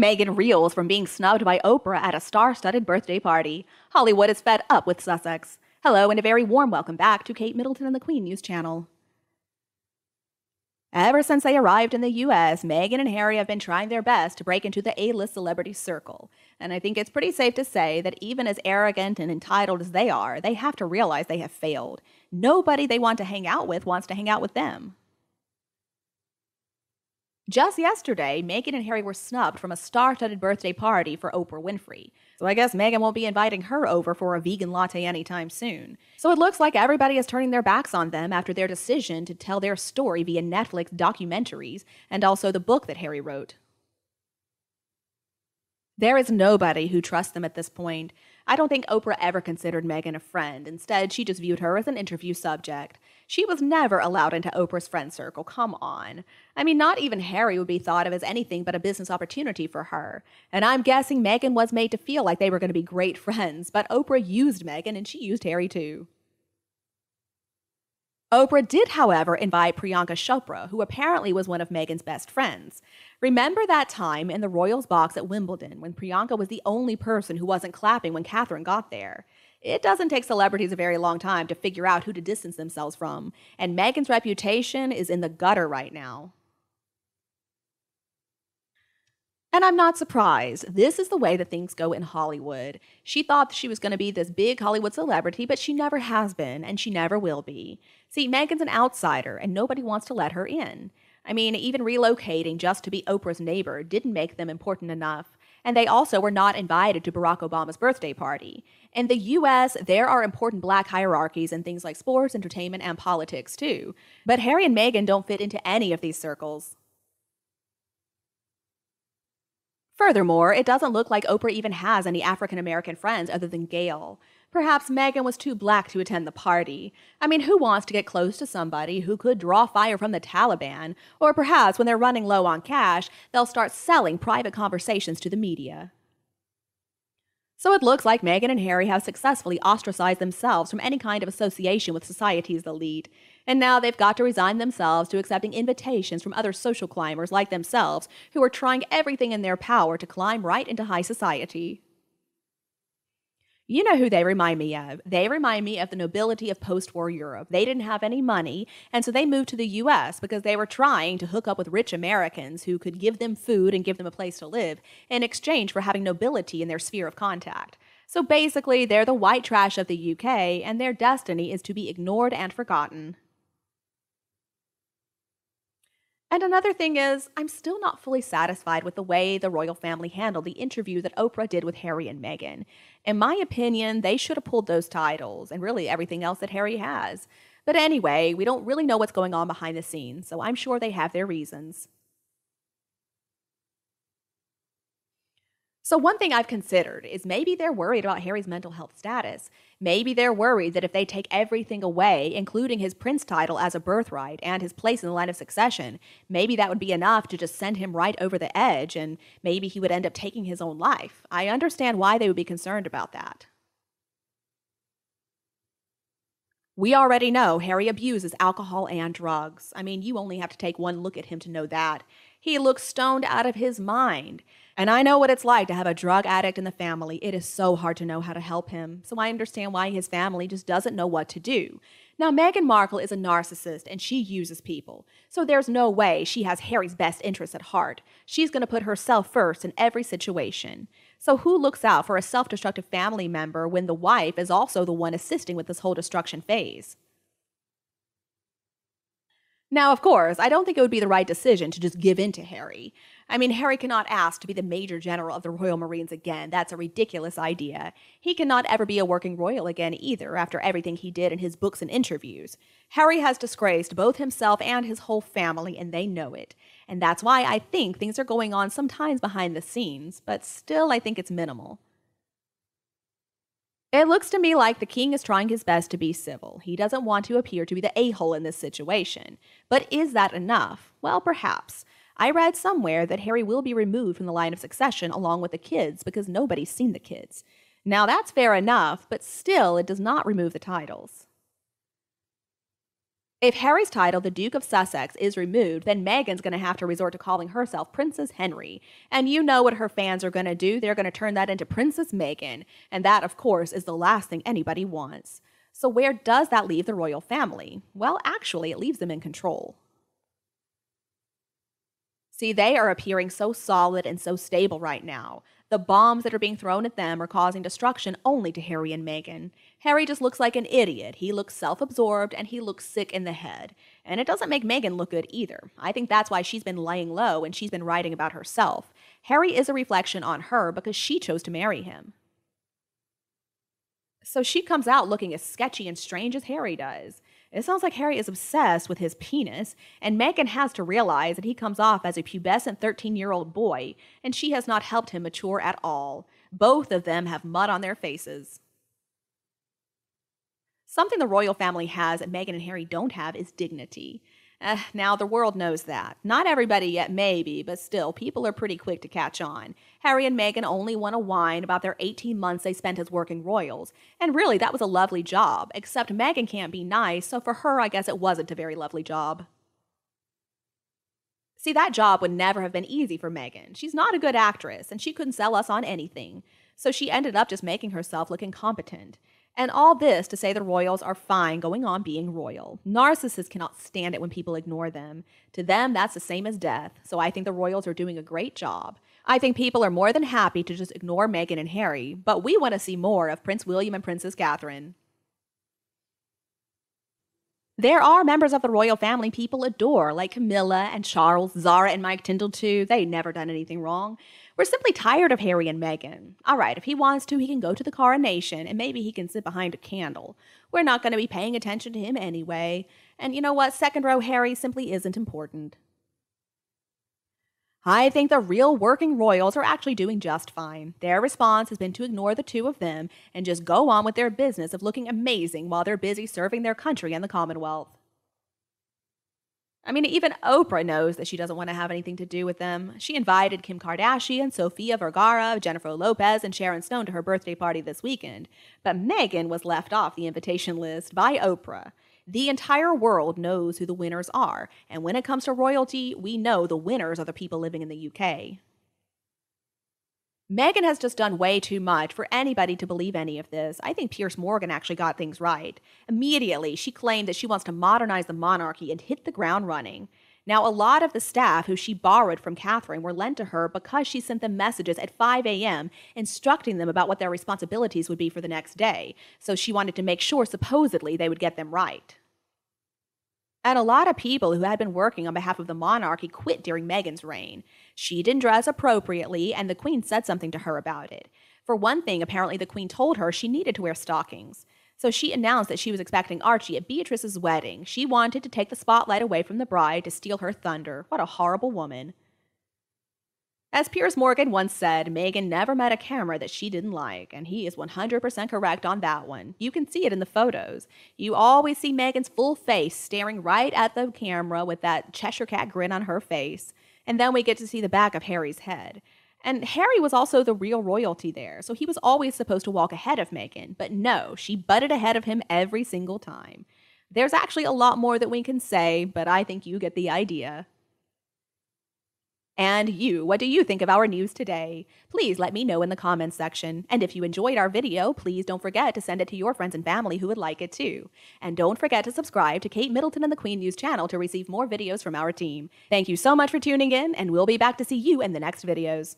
Meghan reels from being snubbed by Oprah at a star-studded birthday party. Hollywood is fed up with Sussex. Hello and a very warm welcome back to Kate Middleton and the Queen News Channel. Ever since they arrived in the US, Meghan and Harry have been trying their best to break into the A-list celebrity circle. And I think it's pretty safe to say that even as arrogant and entitled as they are, they have to realize they have failed. Nobody they want to hang out with wants to hang out with them. Just yesterday, Meghan and Harry were snubbed from a star-studded birthday party for Oprah Winfrey. So I guess Meghan won't be inviting her over for a vegan latte anytime soon. So it looks like everybody is turning their backs on them after their decision to tell their story via Netflix documentaries and also the book that Harry wrote. There is nobody who trusts them at this point. I don't think Oprah ever considered Meghan a friend. Instead, she just viewed her as an interview subject. She was never allowed into Oprah's friend circle, come on. I mean, not even Harry would be thought of as anything but a business opportunity for her. And I'm guessing Meghan was made to feel like they were going to be great friends, but Oprah used Meghan and she used Harry too. Oprah did, however, invite Priyanka Chopra, who apparently was one of Meghan's best friends. Remember that time in the Royals box at Wimbledon when Priyanka was the only person who wasn't clapping when Catherine got there? It doesn't take celebrities a very long time to figure out who to distance themselves from, and Meghan's reputation is in the gutter right now. And I'm not surprised. This is the way that things go in Hollywood. She thought she was going to be this big Hollywood celebrity, but she never has been, and she never will be. See, Meghan's an outsider, and nobody wants to let her in. I mean, even relocating just to be Oprah's neighbor didn't make them important enough. And they also were not invited to Barack Obama's birthday party. In the US, there are important black hierarchies in things like sports, entertainment, and politics, too. But Harry and Meghan don't fit into any of these circles. Furthermore, it doesn't look like Oprah even has any African-American friends other than Gayle. Perhaps Meghan was too black to attend the party. I mean, who wants to get close to somebody who could draw fire from the Taliban? Or perhaps when they're running low on cash, they'll start selling private conversations to the media. So it looks like Meghan and Harry have successfully ostracized themselves from any kind of association with society's elite. And now they've got to resign themselves to accepting invitations from other social climbers like themselves who are trying everything in their power to climb right into high society. You know who they remind me of? They remind me of the nobility of post-war Europe. They didn't have any money, and so they moved to the US because they were trying to hook up with rich Americans who could give them food and give them a place to live in exchange for having nobility in their sphere of contact. So basically, they're the white trash of the UK, and their destiny is to be ignored and forgotten. And another thing is, I'm still not fully satisfied with the way the royal family handled the interview that Oprah did with Harry and Meghan. In my opinion, they should have pulled those titles and really everything else that Harry has. But anyway, we don't really know what's going on behind the scenes, so I'm sure they have their reasons. So one thing I've considered is maybe they're worried about Harry's mental health status. Maybe they're worried that if they take everything away, including his prince title as a birthright and his place in the line of succession, maybe that would be enough to just send him right over the edge and maybe he would end up taking his own life. I understand why they would be concerned about that. We already know Harry abuses alcohol and drugs. I mean, you only have to take one look at him to know that. He looks stoned out of his mind. And I know what it's like to have a drug addict in the family. It is so hard to know how to help him. So I understand why his family just doesn't know what to do. Now, Meghan Markle is a narcissist and she uses people. So there's no way she has Harry's best interests at heart. She's going to put herself first in every situation. So who looks out for a self-destructive family member when the wife is also the one assisting with this whole destruction phase? Now, of course, I don't think it would be the right decision to just give in to Harry. I mean, Harry cannot ask to be the Major General of the Royal Marines again. That's a ridiculous idea. He cannot ever be a working royal again either after everything he did in his books and interviews. Harry has disgraced both himself and his whole family, and they know it. And that's why I think things are going on sometimes behind the scenes, but still I think it's minimal. It looks to me like the king is trying his best to be civil. He doesn't want to appear to be the a-hole in this situation. But is that enough? Well, perhaps. I read somewhere that Harry will be removed from the line of succession along with the kids because nobody's seen the kids. Now that's fair enough, but still it does not remove the titles. If Harry's title, the Duke of Sussex, is removed, then Meghan's going to have to resort to calling herself Princess Henry. And you know what her fans are going to do. They're going to turn that into Princess Meghan. And that, of course, is the last thing anybody wants. So where does that leave the royal family? Well, actually, it leaves them in control. See, they are appearing so solid and so stable right now. The bombs that are being thrown at them are causing destruction only to Harry and Meghan. Harry just looks like an idiot. He looks self-absorbed and he looks sick in the head. And it doesn't make Meghan look good either. I think that's why she's been laying low and she's been writing about herself. Harry is a reflection on her because she chose to marry him. So she comes out looking as sketchy and strange as Harry does. It sounds like Harry is obsessed with his penis, and Meghan has to realize that he comes off as a pubescent 13-year-old boy, and she has not helped him mature at all. Both of them have mud on their faces. Something the royal family has that Meghan and Harry don't have is dignity. Now, the world knows that. Not everybody yet, maybe, but still, people are pretty quick to catch on. Harry and Meghan only want to whine about their 18 months they spent as working royals. And really, that was a lovely job, except Meghan can't be nice, so for her, I guess it wasn't a very lovely job. See, that job would never have been easy for Meghan. She's not a good actress, and she couldn't sell us on anything. So she ended up just making herself look incompetent. And all this to say the royals are fine going on being royal. Narcissists cannot stand it when people ignore them. To them, that's the same as death. So I think the royals are doing a great job. I think people are more than happy to just ignore Meghan and Harry, but we want to see more of Prince William and Princess Catherine. There are members of the royal family people adore, like Camilla and Charles, Zara and Mike Tyndall too. They've never done anything wrong. We're simply tired of Harry and Meghan. All right, if he wants to, he can go to the coronation, and maybe he can sit behind a candle. We're not going to be paying attention to him anyway. And you know what? Second row Harry simply isn't important. I think the real working royals are actually doing just fine. Their response has been to ignore the two of them and just go on with their business of looking amazing while they're busy serving their country and the Commonwealth. I mean, even Oprah knows that she doesn't want to have anything to do with them. She invited Kim Kardashian, Sofia Vergara, Jennifer Lopez, and Sharon Stone to her birthday party this weekend. But Meghan was left off the invitation list by Oprah. The entire world knows who the winners are, and when it comes to royalty, we know the winners are the people living in the UK. Meghan has just done way too much for anybody to believe any of this. I think Piers Morgan actually got things right. Immediately, she claimed that she wants to modernize the monarchy and hit the ground running. Now, a lot of the staff who she borrowed from Catherine were lent to her because she sent them messages at 5 a.m. instructing them about what their responsibilities would be for the next day. So she wanted to make sure, supposedly, they would get them right. And a lot of people who had been working on behalf of the monarchy quit during Meghan's reign. She didn't dress appropriately, and the Queen said something to her about it. For one thing, apparently the Queen told her she needed to wear stockings. So she announced that she was expecting Archie at Beatrice's wedding. She wanted to take the spotlight away from the bride to steal her thunder. What a horrible woman. As Piers Morgan once said, Meghan never met a camera that she didn't like, and he is 100% correct on that one. You can see it in the photos. You always see Meghan's full face staring right at the camera with that Cheshire Cat grin on her face, and then we get to see the back of Harry's head. And Harry was also the real royalty there, so he was always supposed to walk ahead of Meghan, but no, she butted ahead of him every single time. There's actually a lot more that we can say, but I think you get the idea. And you, what do you think of our news today? Please let me know in the comments section. And if you enjoyed our video, please don't forget to send it to your friends and family who would like it too. And don't forget to subscribe to Kate Middleton and the Queen News channel to receive more videos from our team. Thank you so much for tuning in, and we'll be back to see you in the next videos.